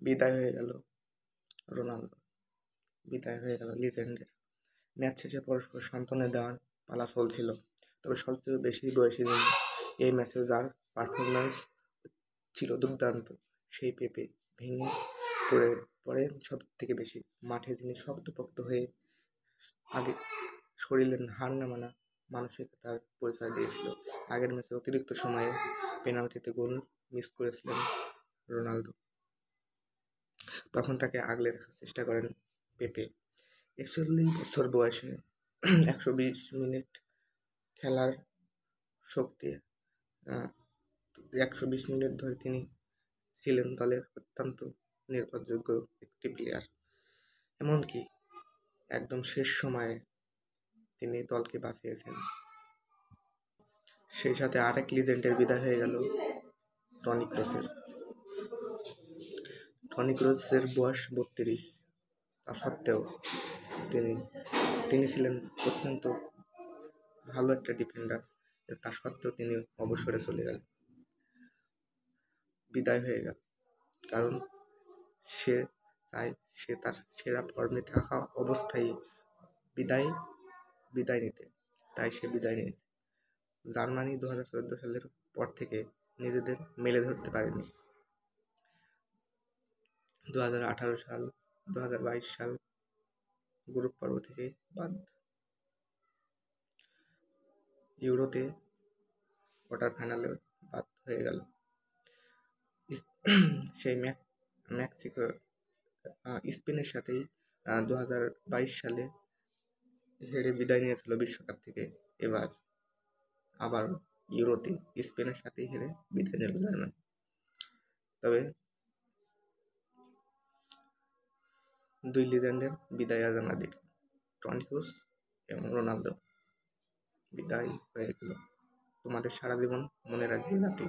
বিদায় হয়ে গেল রোনালদো, বিদায় হয়ে গেল লিজেন্ডের। ম্যাচ শেষে পরস্পর সান্ত্বনা দেওয়ার পালা চলছিল, তবে সবচেয়ে বেশি বয়সী যিনি এই ম্যাচে যার পারফরম্যান্স ছিল দুর্দান্ত, সেই পেপে ভেঙে পড়ে সব থেকে বেশি। মাঠে যিনি শক্তপোক্ত হয়ে আগে শরীরের হার না মানা মানসিকতার পরিচয় দিয়েছিল। আগের ম্যাচে অতিরিক্ত সময়ে পেনাল্টিতে গোল মিস করেছিলেন রোনালদো, তখন তাকে আগলে রাখার চেষ্টা করেন পেপে। 41 বছর বয়সে 120 মিনিট খেলার শক্তি, 120 মিনিট ধরে তিনি ছিলেন দলের অত্যন্ত নির্ভরযোগ্য একটি প্লেয়ার। এমনকি একদম শেষ সময়ে তিনি দলকে বাঁচিয়েছেন। সেই সাথে আরেক লিজেন্ডের বিদায় হয়ে গেল টনি ক্রুসের। টনি ক্রুসের বয়স 32, তা সত্ত্বেও তিনি ছিলেন অত্যন্ত ভালো একটা ডিফেন্ডার। তা সত্ত্বেও তিনি অবসরে চলে গেলেন, বিদায় হয়ে গেল। কারণ সে তার সেরা ফর্মে থাকা অবস্থায় বিদায় নিতে, তাই সে বিদায় নিয়েছে। জার্মানি 2014 সালের পর থেকে নিজেদের মেলে ধরতে পারেনি। 2018 সাল, 2022 সাল গ্রুপ পর্ব থেকে বাদ। ইউরোতে কোয়ার্টার ফাইনালে বাদ হয়ে গেল। সেই মেক্সিকো স্পেনের সাথেই 2022 সালে হেরে বিদায় নিয়েছিল বিশ্বকাপ থেকে। এবার আবার ইউরোতে স্পেনের সাথেই হেরে বিদায় নিল জার্মানি। তবে দুই লিজেন্ডের বিদায় আজ আমরা দেখলাম, টনি ক্রুস এবং রোনালদো বিদায় হয়ে গেল। তোমাদের সারা জীবন মনে রাখবে জাতি।